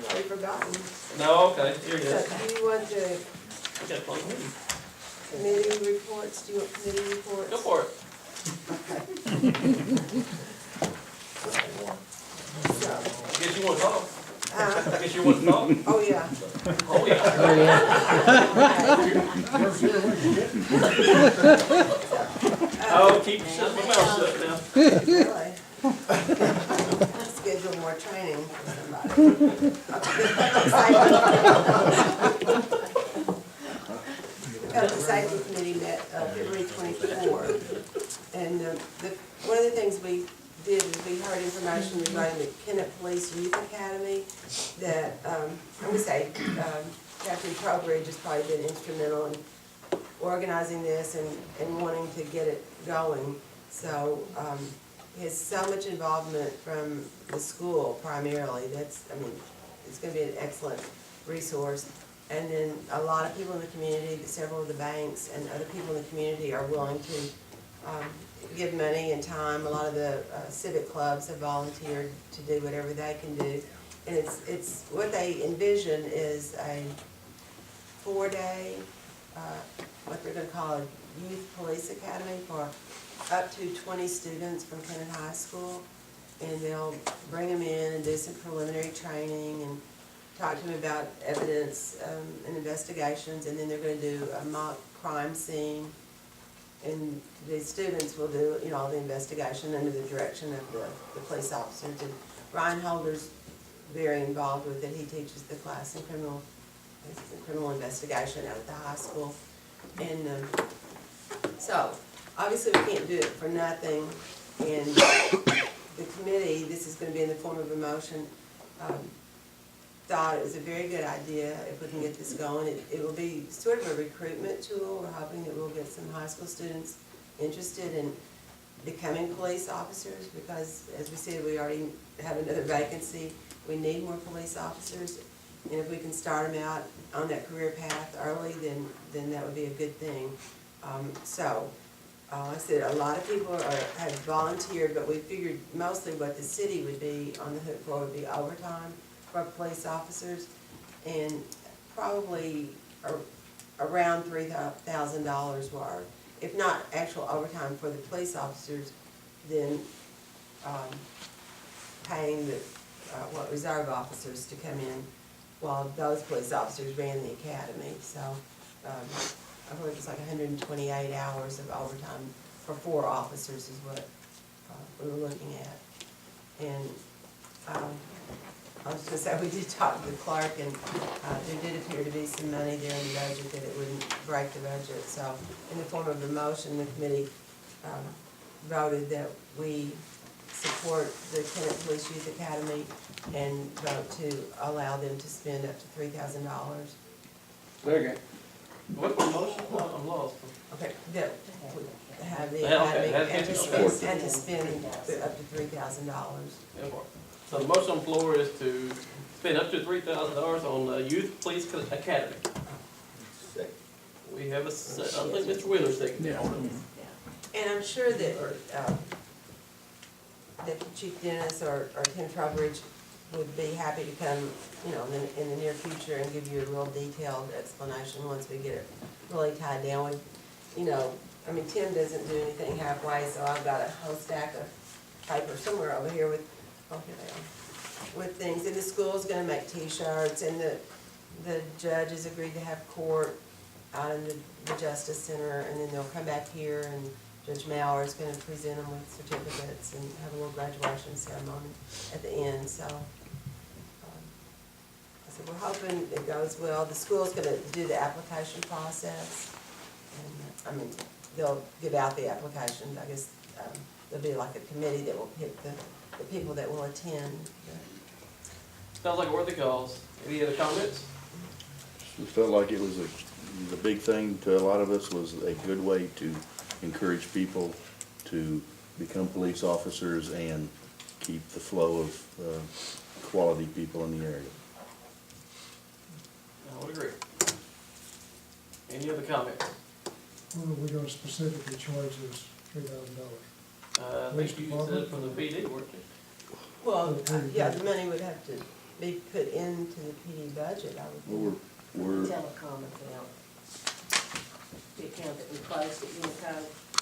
already forgotten. No, okay, here it So is. do you want the We got plenty. committee reports? Do you want committee reports? Go for it. So, I guess you want to talk. I guess you want to talk. oh yeah. Oh, yeah. Oh, keep shut my mouth shut now. Really? Schedule more training for somebody. The safety committee met February 24th. And one of the things we did is we heard information regarding the Kennett Police Youth Academy that, I would say, Captain Trowbridge has probably been instrumental in organizing this and wanting to get it going. So, he has so much involvement from the school primarily. It's gonna be an excellent resource. And then a lot of people in the community, several of the banks and other people in the community are willing to give money and time. A lot of the civic clubs have volunteered to do whatever they can do. And it's what they envision is a 4-day, what they're gonna call a youth police academy for up to 20 students from Kennett High School. And they'll bring them in and do some preliminary training and talk to them about evidence and investigations. And then they're gonna do a mock crime scene. And the students will do, all the investigation under the direction of the police officers. And Ryan Holder's very involved with it. He teaches the class in criminal investigation out at the high school. And so, obviously we can't do it for nothing. And the committee, this is gonna be in the form of a motion, thought it was a very good idea if we can get this going. It will be sort of a recruitment tool. We're hoping that we'll get some high school students interested in becoming police officers because, as we said, we already have another vacancy. We need more police officers, and if we can start them out on that career path early, then that would be a good thing. Like I said, a lot of people have volunteered, but we figured mostly what the city would be on the hook for would be overtime for police officers, and probably around $3,000 worth. If not actual overtime for the police officers, then paying the reserve officers to come in while those police officers ran the academy. So I believe it's like 128 hours of overtime for 4 officers is what we were looking at. And I was gonna say, we did talk to the clerk, and there did appear to be some money there in the budget that it wouldn't break the budget. So in the form of a motion, the committee voted that we support the Kennett Police Youth Academy and vote to allow them to spend up to $3,000. Second. What's the motion? I'm lost. Okay, that would have the Yeah, okay, academy have and to to spend support. up to $3,000. So the motion on the floor is to spend up to $3,000 on the Youth Police Academy. We have I think Mr. Wheeler's taking it. And I'm sure that Chief Dennis or Tim Trowbridge would be happy to come, in the near future and give you a real detailed explanation once we get it really tied down with, Tim doesn't do anything halfway, so I've got a whole stack of paper somewhere over here with things. And the school's gonna make T-shirts, and the judges agreed to have court out in the Justice Center, and then they'll come back here, and Judge Maurer is gonna present them with certificates and have a little graduation ceremony at the end. So, I said, we're hoping it goes well. The school's gonna do the application process, and they'll give out the applications. I guess there'll be like a committee that will pick the people that will attend. Sounds like a worthy cause. Any other comments? It felt like it was the big thing to a lot of us was a good way to encourage people to become police officers and keep the flow of quality people in the area. I would agree. Any other comments? What are we gonna specifically charge this $3,000? I think you said for the PD, weren't you? Well, yeah, the money would have to be put into the PD budget, I would Well, think. we're, Telecom account. The account that we closed at Unico,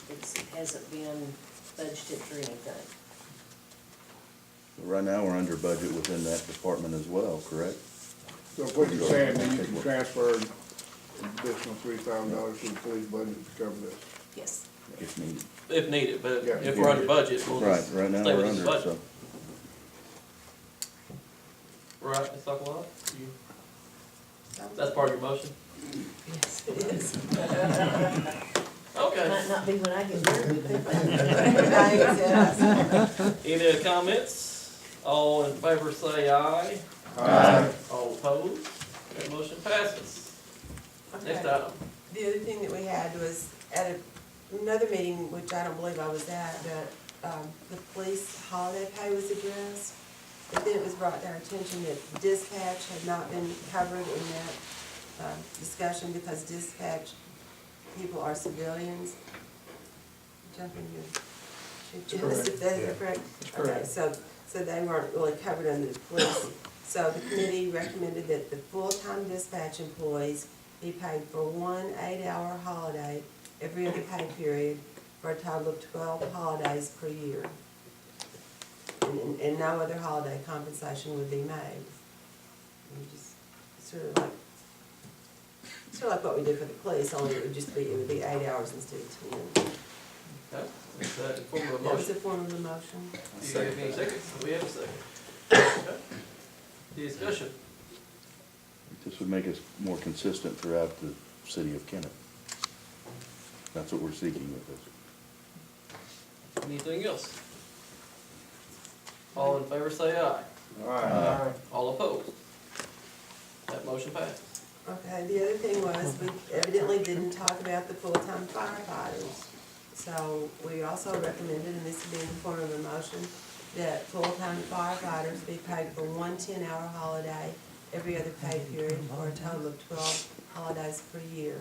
it hasn't been budgeted for anything. right now, we're under budget within that department as well, correct? So what you're saying, then you can transfer an additional $3,000 to the police budget to cover this? Yes. If needed. If needed, but Yeah. if we're under budget, we'll Right, just right now, stay we're within the under, budget. so. Right, Ms. Sokolov? That's part of your motion? Yes, it is. Okay. Might not be when I get there. Thanks, yes. Any other comments? All in favor say aye. Aye. All opposed? That motion passes. Next Okay. item. The other thing that we had was at another meeting, which I don't believe I was at, but the police holiday pay was addressed. But then it was brought to our attention that dispatch had not been covered in that discussion because dispatch people are civilians. Jump in here. Correct. If that is correct? Okay, so they weren't really covered under the police. So the committee recommended that the full-time dispatch employees be paid for one 8-hour holiday every other pay period for a total of 12 holidays per year. And no other holiday compensation would be made. And just sort of like what we did for the police, only it would be 8 hours instead of 10. Okay. Is that in form of a That was motion? the form of the motion. Do you have any seconds? We have a second. Okay. Discussion. This would make us more consistent throughout the city of Kennett. That's what we're seeking with this. Anything else? All in favor say aye. Aye. All opposed? That motion passes. Okay, the other thing was, we evidently didn't talk about the full-time firefighters. So we also recommended, and this would be in the form of a motion, that full-time firefighters be paid for one 10-hour holiday every other pay period for a total of 12 holidays per year.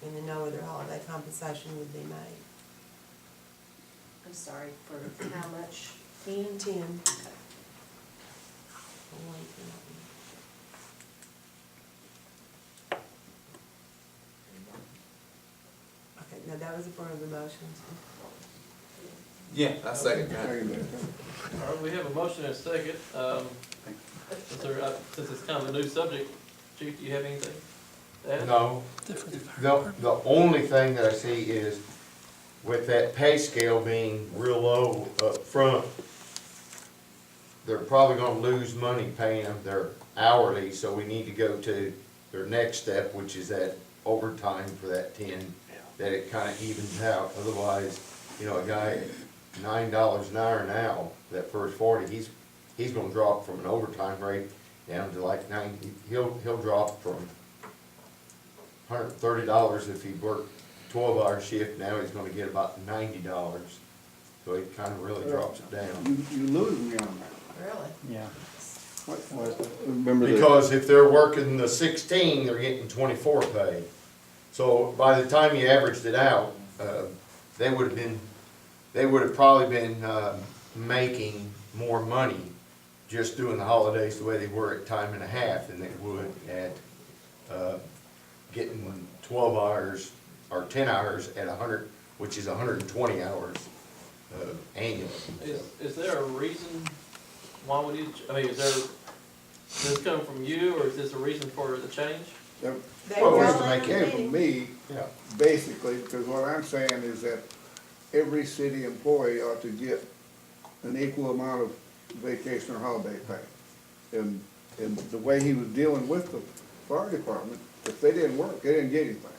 And then no other holiday compensation would be made. I'm sorry, for how much? 10? 10. Okay. For one 10. Okay, now that was the form of the motion. Yeah, I second that. Second that. All right, we have a motion and a second. Since it's kind of a new subject, Chief, do you have anything to add? No, the only thing that I see is with that pay scale being real low up front, they're probably gonna lose money paying them their hourly, so we need to go to their next step, which is that overtime for that 10, that it kinda evens out. Otherwise, you know, a guy at $9 an hour now, that first 40, he's gonna drop from an overtime rate down to like 90. He'll drop from $130 if he worked 12-hour shift. Now he's gonna get about $90. So it kind of really drops it down. You lose me on that. Really? Yeah. Remember that, Because if they're working the 16, they're getting 24 pay. So by the time you averaged it out, they would have probably been making more money just doing the holidays the way they were at time and a half than they would at getting 12 hours or 10 hours at 100, which is 120 hours annually. Is there a reason why we need, does this come from you, or is this a reason for the change? They Well, were it's all to in make the Came from meeting. me, Yeah. basically, because what I'm saying is that every city employee ought to get an equal amount of vacation or holiday pay. And the way he was dealing with the fire department, if they didn't work, they didn't get anything.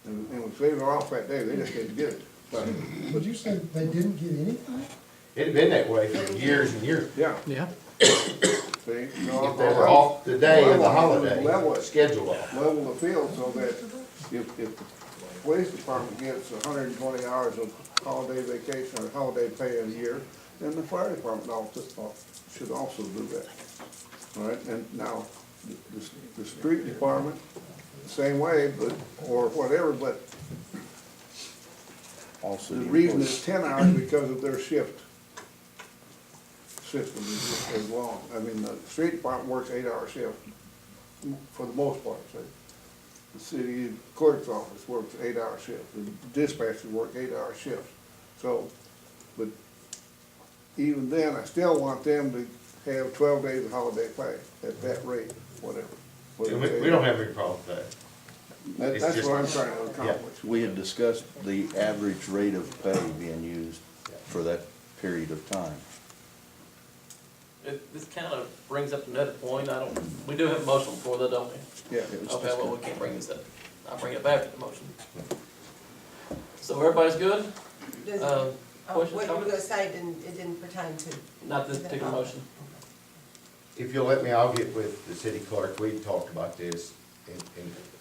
And if they were off that day, they just didn't get it. But, Would you say they didn't get anything? It had been that way for years and years. yeah, Yeah. see? If they were off the day of the holiday, schedule off. Level the field so that if the police department gets 120 hours of holiday vacation or holiday pay a year, then the fire department also should also do that. All right, and now, the street department, the same way, but, or whatever, but also. the reason it's 10 hours because of their shift system is just as long. I mean, the street department works 8-hour shifts for the most part, so. The city clerk's office works 8-hour shifts, the dispatchers work 8-hour shifts. So, but even then, I still want them to have 12 days of holiday pay at that rate, whatever. We don't have any problem with that. It's That's just- what I'm trying to accomplish. We had discussed the average rate of pay being used for that period of time. This kind of brings up another point, we do have a motion before that, don't we? Yeah. It was Okay, just- well, we can't bring this up. I'll bring it back to the motion. So everybody's good? Does, Questions, what you were gonna comments? say, it didn't pertain to. Not this particular motion. If you'll let me, I'll get with the city clerk, we talked about this, and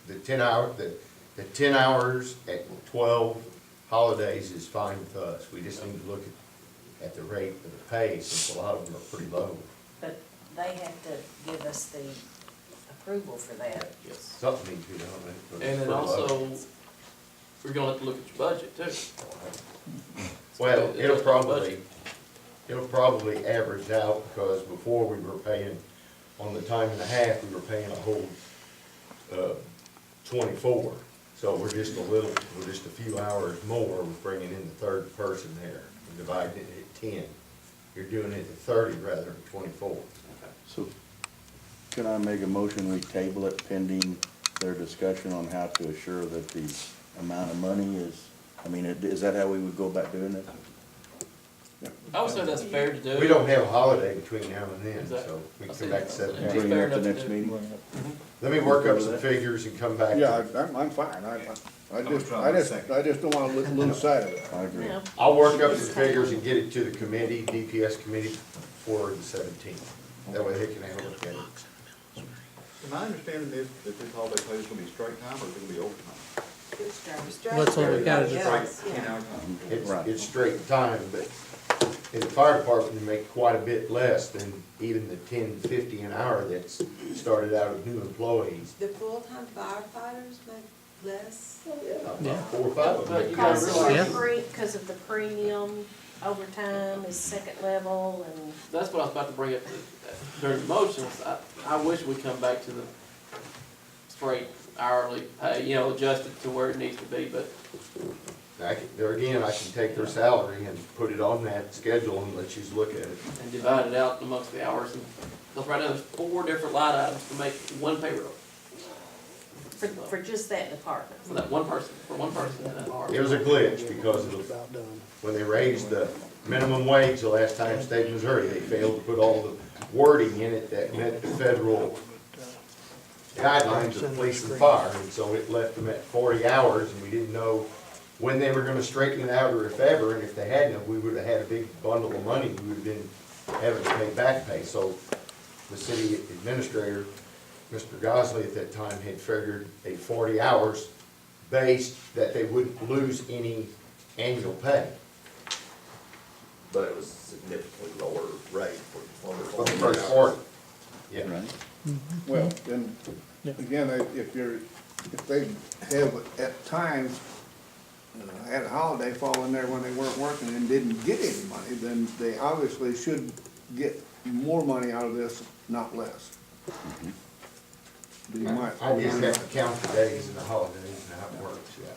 the 10 hours at 12 holidays is fine with us. We just need to look at the rate of the pay, since a lot of them are pretty low. But they have to give us the approval for that. Yes. Something needs to be done, but it's And pretty then low. also, we're gonna have to look at your budget too. Well, It's it'll just our budget. probably average out, because before we were paying, on the time and a half, we were paying a whole, 24. So we're just a few hours more, with bringing in the third person there, and dividing it at 10. You're doing it at 30 rather than 24. So can I make a motion, we table it pending their discussion on how to assure that the amount of money is, I mean, is that how we would go about doing it? I would say that's fair to do. We don't have a holiday between now and then, Exactly. so we I can see come back that. to 17. It's Bring it fair up the enough to next do. meeting? Let me work up some figures and come back. Yeah, to- I'm fine, I just don't wanna lose sight of it. I agree. Yeah. I'll work up some figures and get it to the committee, DPS committee, for the 17th. That way they can have a look at it. My understanding is that this holiday pay is gonna be straight time or is it gonna be overtime? What's what we gotta do. Straight 10 hour time. Right. It's straight time, but in the fire department, you make quite a bit less than even the 10.50 an hour that's started out of new employees. The full-time firefighters make less? Yeah. 4 or 5 of them. But you gotta Because realize- of the because of the premium, overtime is second level, and That's what I was about to bring up during the motions. I wish we'd come back to the straight hourly pay, adjusted to where it needs to be, but There again, I can take their salary and put it on that schedule and let you look at it. and divide it out amongst the hours. And because right now there's 4 different line items to make one payroll for just that department. for that one person, in that hour. It was a glitch because of when they raised the minimum wage the last time in state of Missouri, they failed to put all the wording in it that met the federal guidelines of police and fire, and so it left them at 40 hours, and we didn't know when they were gonna straighten it out, or if ever, and if they hadn't, we would've had a big bundle of money we would've been having to pay back pay. So the city administrator, Mr. Gosley at that time, had figured a 40 hours based that they wouldn't lose any annual pay. But it was significantly lower rate for For the first 40. Yeah. Right? Well, then, again, if they have at times, had a holiday fall in there when they weren't working and didn't get any money, then they obviously should get more money out of this, not less. Do you mind? I just have to count the days and the holidays and how it works, yeah.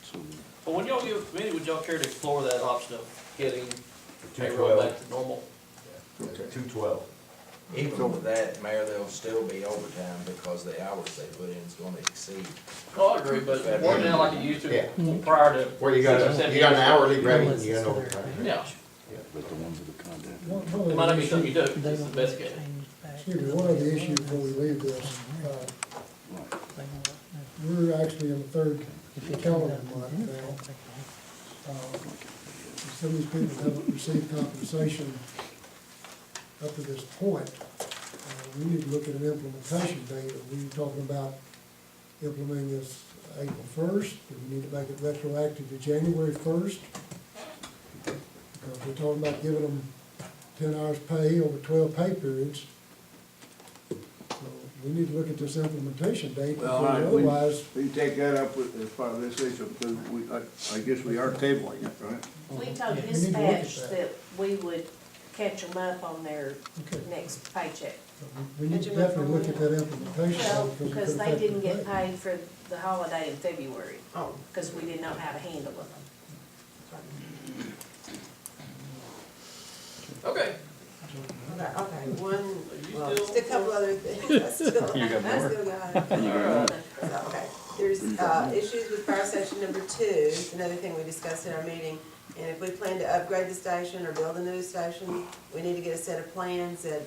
So But when y'all give a committee, would y'all care to explore that option of getting For payroll 212. back to normal? 212. Even with that, Mayor, there'll still be overtime because the hours they put in is gonna exceed. Oh, I agree, but more now like it used Yeah. to prior to. Where you got an hourly rate and you got an overtime rate. Yeah, but the ones that are contacted. One it might not be something you do, just investigate it. Excuse me, one other issue before we leave this, we're actually in the third calendar month now. Some of these people haven't received compensation up to this point. We need to look at an implementation date. Are we talking about implementing this April 1st? Do we need to make it retroactive to January 1st? Because we're talking about giving them 10 hours pay over 12 pay periods. So we need to look at this implementation date, because Well, otherwise, we take that up as part of this issue, because I guess we are tabling it, right? We told We need to look at dispatch that. that we would catch them up on their Okay. next paycheck. We need to definitely look at that implementation. Well, it because could they affect didn't the get pay. paid for the holiday in February, Oh, because we didn't know how to handle it. Okay. okay, one, You well, still- just a couple other things, I still, You got I more? still got it. Alright. So, okay, there's, issues with fire station number 2, another thing we discussed in our meeting. And if we plan to upgrade the station or build a new station, we need to get a set of plans that,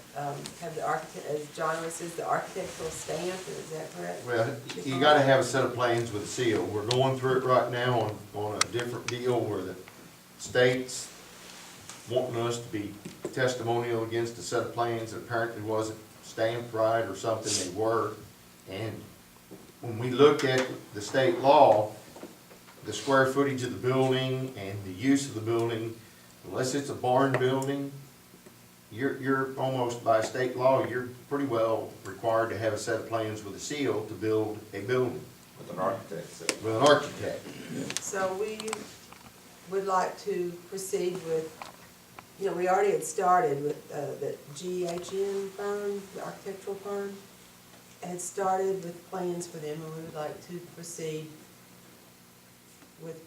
have the architect, as John always says, the architectural stamp, is that correct? Well, you gotta have a set of plans with a seal. We're going through it right now on a different deal where the state's wanting us to be testimonial against a set of plans that apparently wasn't stamped right or something, they were. And when we look at the state law, the square footage of the building and the use of the building, unless it's a barn building, you're almost by state law, you're pretty well required to have a set of plans with a seal to build a building With an architect, so. with an architect. So we would like to proceed with, you know, we already had started with, the GHN firm, the architectural firm, had started with plans for them, and we would like to proceed with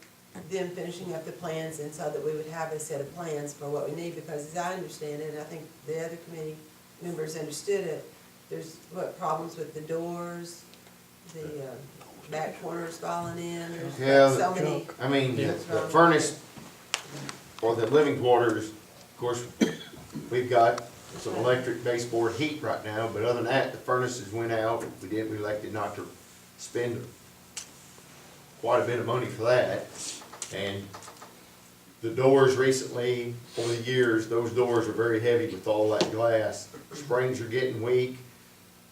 them finishing up the plans, and so that we would have a set of plans for what we need, because as I understand it, and I think the other committee members understood it, there's, problems with the doors, the, back corners falling in, Yeah, there's so many. I mean, the things wrong with furnace or the living quarters, of course, we've got some electric baseboard heat right now, but other than that, the furnaces went out. We elected not to spend quite a bit of money for that. And the doors recently, over the years, those doors are very heavy with all that glass. Springs are getting weak.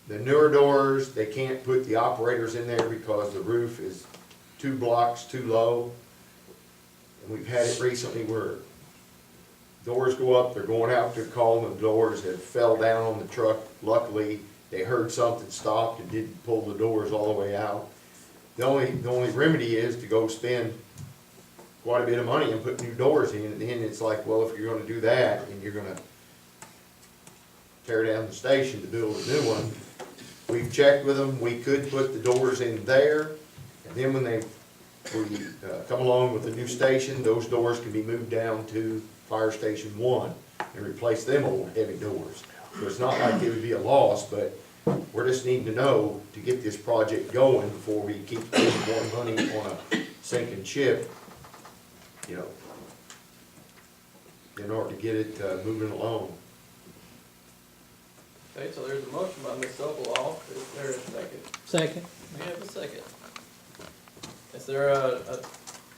The newer doors, they can't put the operators in there because the roof is 2 blocks too low. And we've had it recently where doors go up, they're going out to call, and the doors have fell down on the truck. Luckily, they heard something stopped and didn't pull the doors all the way out. The only remedy is to go spend quite a bit of money and put new doors in, and then it's like, well, if you're gonna do that, and you're gonna tear down the station to build a new one, we've checked with them, we could put the doors in there, and then when we come along with the new station, those doors can be moved down to Fire Station 1 and replace them old heavy doors. So it's not like it would be a loss, but we're just needing to know to get this project going before we keep spending more money on a sinking ship, you know, in order to get it moving along. Okay, so there's a motion by Ms. Oberlaw, is there a second? Second. We have a second. Is there a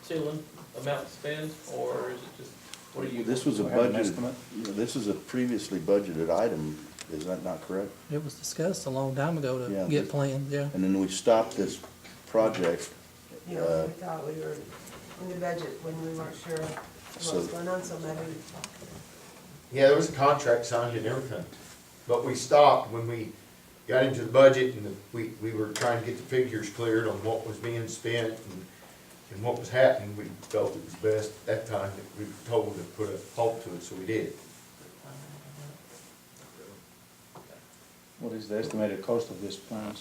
ceiling amount to spend, or is it just, what do you? This was a Do I have an budgeted, estimate? you know, this is a previously budgeted item, is that not correct? It was discussed a long time ago Yeah, to get but- plans, yeah. And then we stopped this project, You know, we thought we were in the budget when we weren't sure what So- was going on, so maybe. Yeah, there was a contract signed and everything, but we stopped when we got into the budget and we were trying to get the figures cleared on what was being spent and what was happening. We felt it was best at that time that we were told to put a halt to it, so we did. What is the estimated cost of this plans?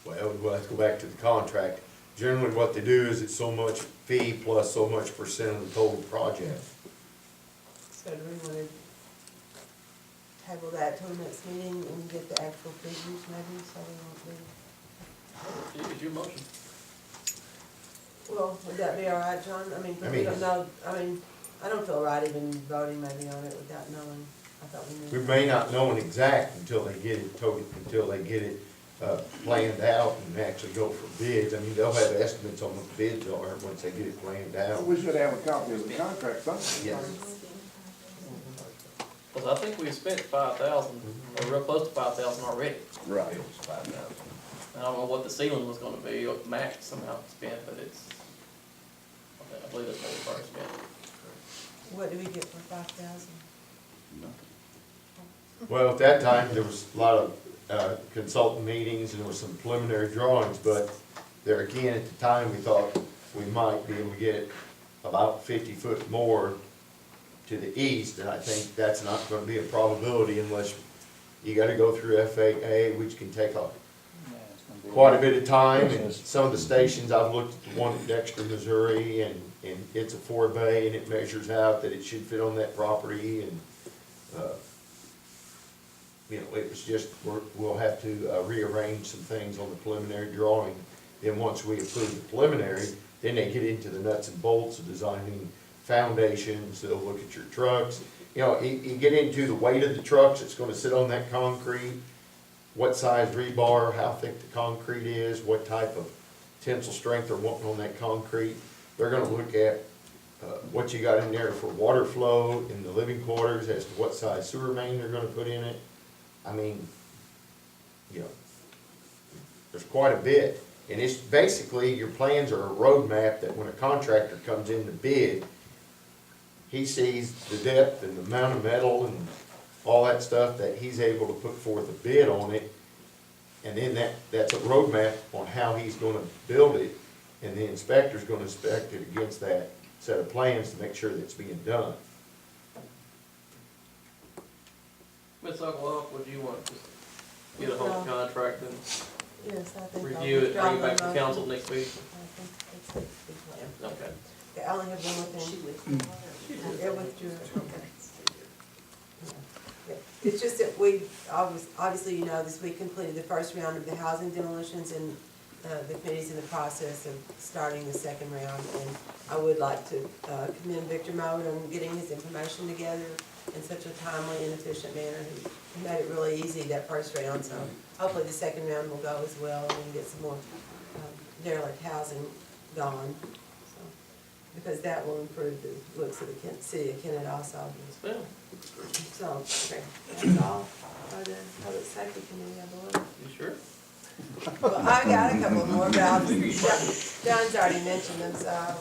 Well, we'll have to go back to the contract. Generally, what they do is it's so much fee plus so much percent of the total project. So do we want to table that till the next meeting and get the actual figures maybe, so we won't be. Is your motion? Well, would that be all right, John? I mean, 'cause we don't know, I don't feel right even voting maybe on it without knowing. I thought we We knew. may not know an exact until they get it planned out and actually go for bids. I mean, they'll have estimates on what the bids are once they get it planned out. We should have a copy of the contract somewhere. Yes. Cause I think we spent 5,000, or real close to 5,000 already. right, It was 5,000. I don't know what the ceiling was gonna be, or max amount spent, but it's, I believe that's what we first spent. What do we get for 5,000? Well, at that time, there was a lot of consultant meetings and there were some preliminary drawings, but there again, at the time, we thought we might be able to get about 50 foot more to the east, and I think that's not gonna be a probability unless you gotta go through FAA, which can take quite a bit of time, and some of the stations, I've looked at the one at Dexter, Missouri, and it's a 4-bay, and it measures out that it should fit on that property, and, you know, it was just, we'll have to rearrange some things on the preliminary drawing. Then once we approve the preliminary, then they get into the nuts and bolts of designing foundations, they'll look at your trucks. You know, you get into the weight of the trucks that's gonna sit on that concrete, what size rebar, how thick the concrete is, what type of tensile strength they're wanting on that concrete. They're gonna look at what you got in there for water flow in the living quarters, as to what size sewer main they're gonna put in it. I mean, you know, there's quite a bit. And it's basically, your plans are a roadmap that when a contractor comes in to bid, he sees the depth and the amount of metal and all that stuff that he's able to put forth a bid on it. And then that's a roadmap on how he's gonna build it, and the inspector's gonna inspect it against that set of plans to make sure that it's being done. Ms. Ucklehoff, would you want to get a hold of the contract and Yes, I think I'll review it, withdraw bring it back my to motion. council next week? I think that's the plan. Okay. Okay, I only have one more She thing. would. It withdrew. Yeah. It's just that we, obviously, you know, this week completed the first round of the housing demolitions, and the committee's in the process of starting the second round. And I would like to commend Victor Mode on getting his information together in such a timely and efficient manner. He made it really easy that first round, so hopefully the second round will go as well, and we can get some more derelict housing going. So, because that will improve the looks of the city of Kennett also. Yeah. So, okay, that's all for the public safety committee, I believe. You sure? Well, I got a couple more, but I'll just, John's already mentioned them, so I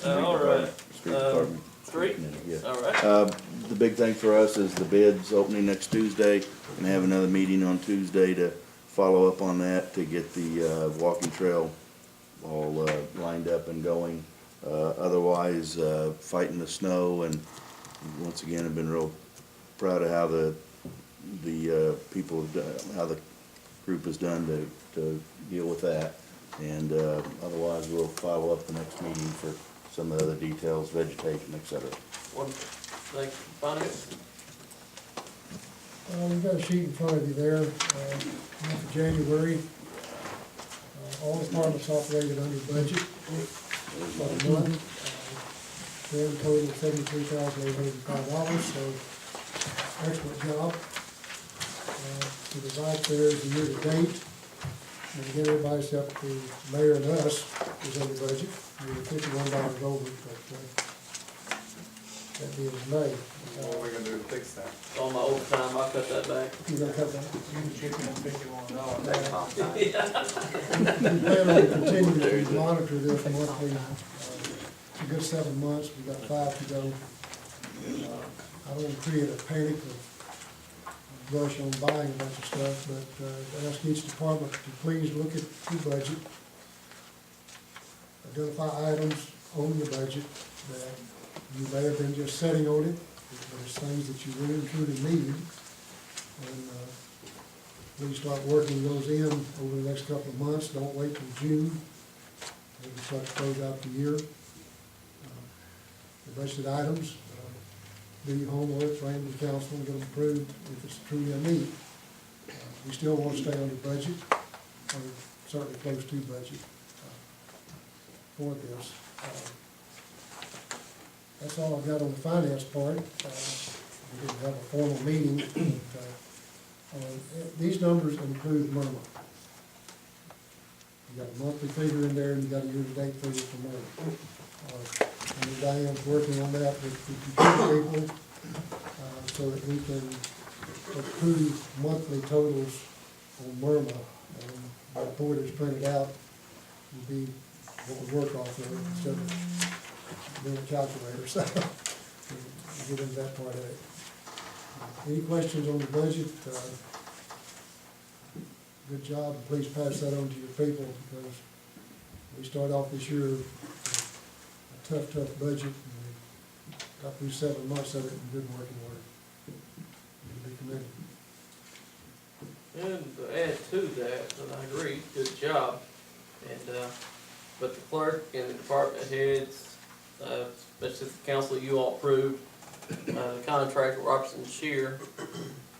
will. All right. Street department. Street? Yeah. All right. The big thing for us is the bids opening next Tuesday, and have another meeting on Tuesday to follow up on that, to get the walking trail all lined up and going. Otherwise, fighting the snow, and once again, I've been real proud of how the people have done, how the group has done to deal with that. And otherwise, we'll follow up the next meeting for some of the other details, vegetation, et cetera. One thing, finance? You've got a sheet in front of you there, for January. All departments operated under budget for the month. Grand total of $73,805, so excellent job. To the right there is the year-to-date. And again, everybody except the mayor and us is under budget. We were $51 over, but that being May. What are we gonna do to fix that? On my overtime, I'll cut that back. You gonna cut that? Chicken and $51. We plan on continuing to monitor this monthly. It's a good 7 months, we've got 5 to go. I don't want to create a panic or rush on buying a bunch of stuff, but ask each department to please look at the budget. Identify items on the budget that you may have been just sitting on it, there's things that you really and truly need. And please start working those in over the next couple of months. Don't wait till June. Maybe start to close out the year. The budgeted items, do your homework, bring them to council, and get them approved if it's truly a need. We still want to stay under budget, or certainly close to budget for this. That's all I've got on the finance part. We didn't have a formal meeting, but these numbers include Myrna. You got a monthly figure in there, and you got a year-to-date figure for Myrna. And Diane's working on that with the computer people, so that we can approve monthly totals on Myrna. And the report is printed out, will be what we work off of instead of doing a calculator, so we'll get into that part of it. Any questions on the budget? Good job, and please pass that on to your people, because we start off this year with a tough budget, and got through 7 months of it in good working order. To be commended. And to add to that, and I agree, good job. And, but the clerk and the department heads, especially the council, you all approved, the contract with Robertson Shear.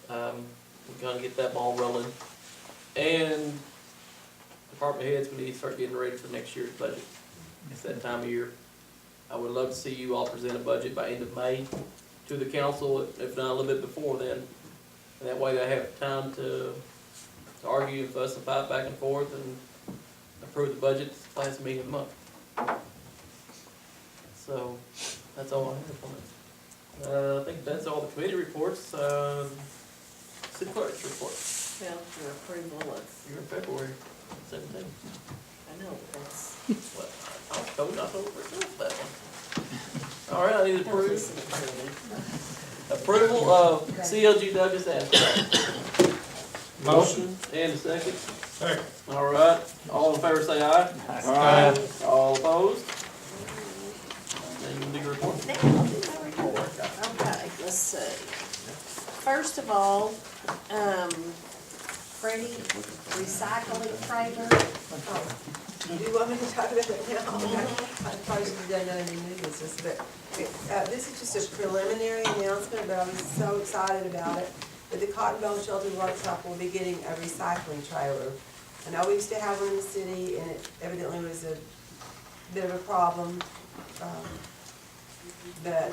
We're gonna get that ball rolling. And department heads, we need to start getting ready for next year's budget. It's that time of year. I would love to see you all present a budget by end of May to the council, if not a little bit before then. And that way they have time to argue and fuss and fight back and forth and approve the budget last meeting of the month. So, that's all I have on it. I think that's all the committee reports, city clerk's report. Well, your approval of, You're in February 17th. I know, but that's. What, I told you, I told myself that one. All right, I need to approval of CLG Douglas abstract. Motion and a second. Second. All right, all in favor say aye. Aye. All opposed? Then you can do your report. Now, I'll do my report. Okay, let's see. First of all, Freddie recycling trailer. Do you want me to talk about that now? I probably should have done that in the new business, but, this is just a preliminary announcement, but I'm so excited about it. But the Cotton Bell Shelter Workshop will be getting a recycling trailer. I know we used to have one in the city, and it evidently was a bit of a problem. But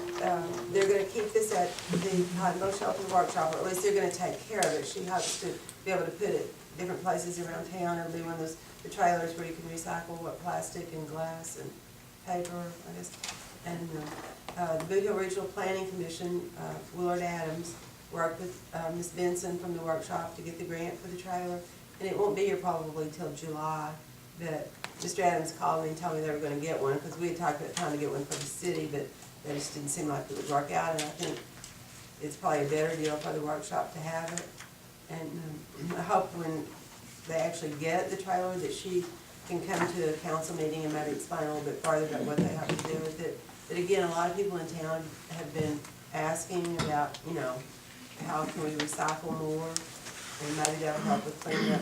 they're gonna keep this at the Cotton Bell Shelter Workshop, or at least they're gonna take care of it. She hopes to be able to put it different places around town. It'll be one of those, the trailers where you can recycle what plastic and glass and paper, I guess. And the Boot Hill Regional Planning Commission, Willard Adams, worked with Ms. Benson from the workshop to get the grant for the trailer. And it won't be here probably till July, but Mr. Adams called me and told me they were gonna get one, because we had talked about trying to get one for the city, but that just didn't seem like it would work out, and I think it's probably a better deal for the workshop to have it. And I hope when they actually get the trailer that she can come to a council meeting and maybe explain a little bit further about what they have to do with it. But again, a lot of people in town have been asking about, you know, how can we recycle more, and maybe that'll help with cleaning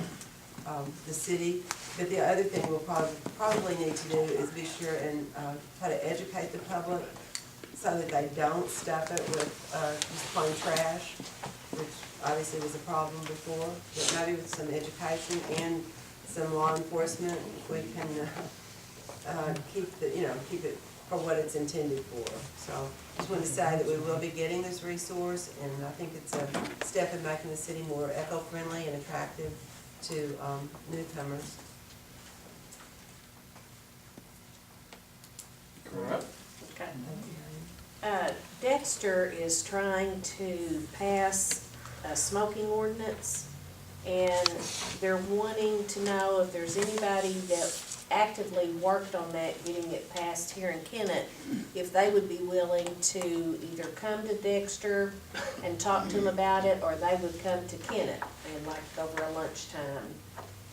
up the city. But the other thing we'll probably need to do is be sure and try to educate the public so that they don't stuff it with just plain trash, which obviously was a problem before. But maybe with some education and some law enforcement, we can keep it for what it's intended for. So just want to say that we will be getting this resource, and I think it's a step in making the city more eco-friendly and attractive to newcomers. Correct. Okay. Dexter is trying to pass a smoking ordinance, and they're wanting to know if there's anybody that actively worked on that, getting it passed here in Kennett, if they would be willing to either come to Dexter and talk to them about it, or they would come to Kennett and like over a lunchtime,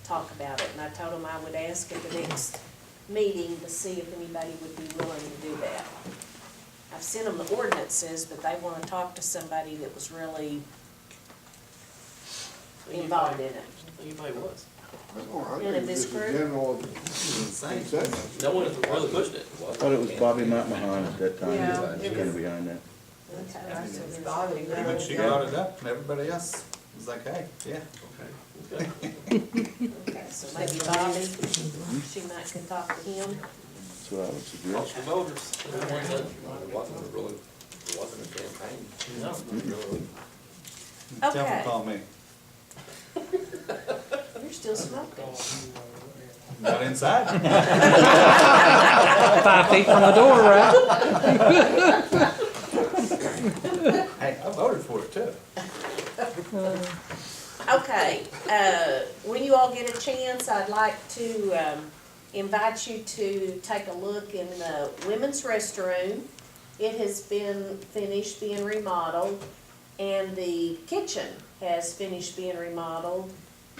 talk about it. And I told them I would ask at the next meeting to see if anybody would be willing to do that. I've sent them the ordinances, but they want to talk to somebody that was really involved in it. Anybody was. I And if think this just a group- general consensus. No one has really pushed it. I thought it was Bobby McMahon at that time, Yeah, that was it kinda was- behind that. It's Bobby, but- When she brought it up, and everybody else was like, hey, yeah. Okay. Okay, so maybe Bobby, she might can talk to him. That's what I would suggest. Talk to the voters. It wasn't a campaign. No. Tell them Okay. to call me. You're still smoking. Not inside. 5 feet from the door, right? Hey, I voted for it too. Okay, when you all get a chance, I'd like to invite you to take a look in the women's restroom. It has been finished being remodeled, and the kitchen has finished being remodeled.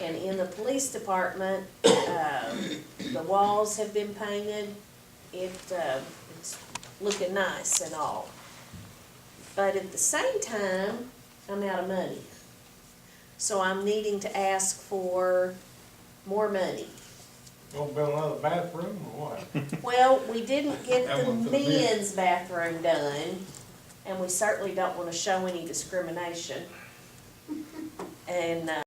And in the police department, the walls have been painted. It's looking nice and all. But at the same time, I'm out of money. So I'm needing to ask for more money. Gonna build another bathroom or what? Well, we didn't get That the one for the bid. men's bathroom done, and we certainly don't wanna show any discrimination. And,